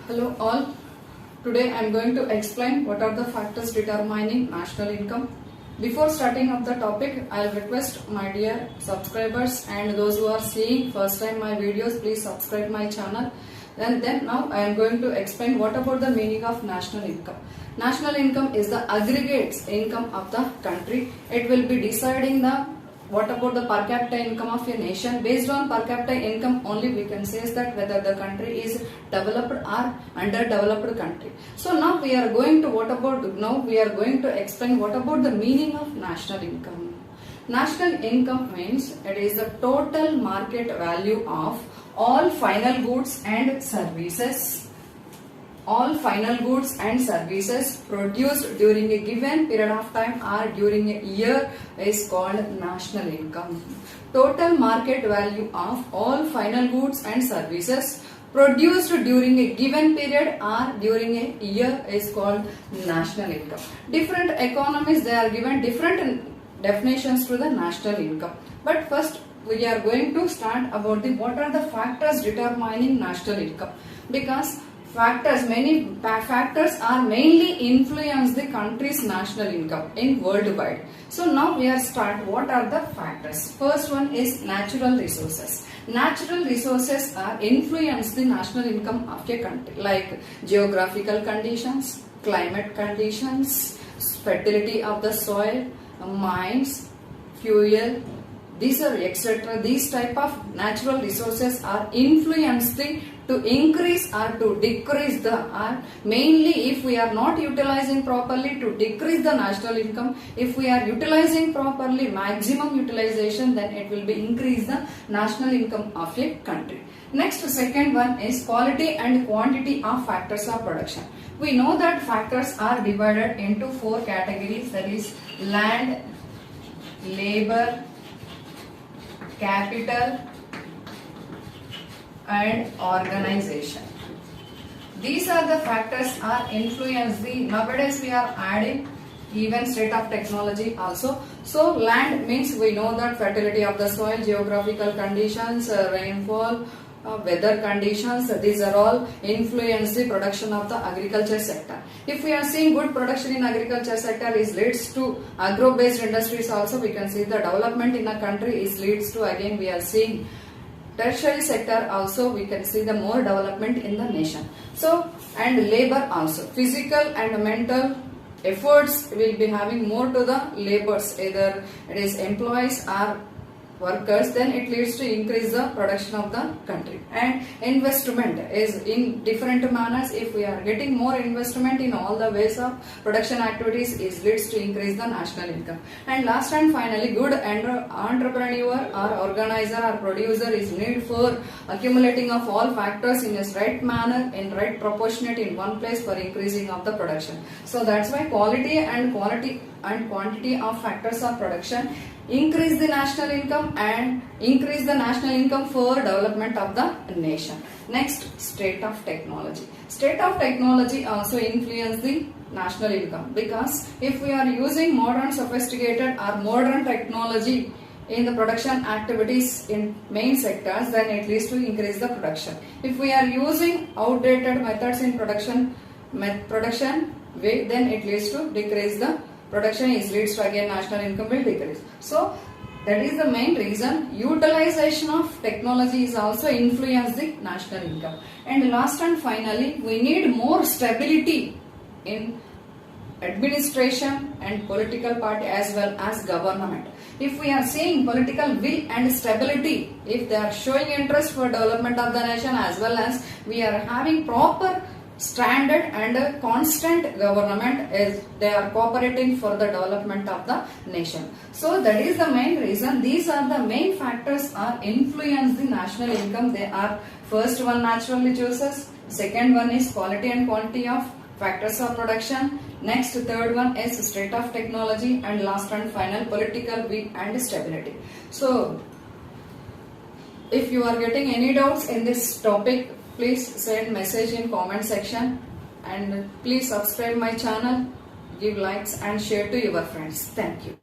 Hello all. Today I am going to explain what are the factors determining national income. Before starting up the topic, I will request my dear subscribers and those who are seeing first time my videos, please subscribe my channel. Then now I am going to explain what about the meaning of national income. National income is the aggregate income of the country. It will be deciding the what about the per capita income of a nation. Based on per capita income only we can say that whether the country is developed or underdeveloped country. So now we are going to explain what about the meaning of national income. National income means it is the total market value of all final goods and services. All final goods and services produced during a given period of time or during a year is called national income. Total market value of all final goods and services produced during a given period or during a year is called national income. Different economies, they are given different definitions to the national income. But first we are going to start about what are the factors determining national income, because many factors are mainly influence the country's national income in worldwide. So now we are start what are the factors. First one is natural resources. Natural resources are influence the national income of a country, like geographical conditions, climate conditions, fertility of the soil, mines, fuel, these are etc. These type of natural resources are influenced to increase or to decrease mainly if we are not utilizing properly, to decrease the national income. If we are utilizing properly, maximum utilization, then it will be increase the national income of a country. Next, second one is quality and quantity of factors of production. We know that factors are divided into four categories, that is land, labor, capital and organization. These are the factors are influence the, nowadays we are adding even state of technology also. So land means we know that fertility of the soil, geographical conditions, rainfall, weather conditions, these are all influence the production of the agriculture sector. If we are seeing good production in agriculture sector is leads to agro based industries also, we can see the development in a country is leads to, again we are seeing tertiary sector also, we can see the more development in the nation. So and labor also, physical and mental efforts will be having more to the labors, either it is employees or workers, then it leads to increase the production of the country. And investment is in different manners. If we are getting more investment in all the ways of production activities, it leads to increase the national income. And last and finally, good entrepreneur or organizer or producer is need for accumulating of all factors in a right manner, in right proportionate in one place for increasing of the production. So that's why quality and quantity of factors of production increase the national income and increase the national income for development of the nation. Next, state of technology. State of technology also influence the national income, because if we are using modern sophisticated or modern technology in the production activities in main sectors, then it leads to increase the production. If we are using outdated methods in production way, then it leads to decrease the production, is leads to again national income will decrease. So that is the main reason. Utilization of technology is also influence the national income. And last and finally, we need more stability in administration and political party as well as government. If we are seeing political will and stability, if they are showing interest for development of the nation, as well as we are having proper standard and constant government, is they are cooperating for the development of the nation. So that is the main reason. These are the main factors are influence the national income. They are first one natural resources, second one is quality and quantity of factors of production, next third one is state of technology, and last and final political will and stability. So if you are getting any doubts in this topic, please send message in comment section, and please subscribe my channel, give likes and share to your friends. Thank you.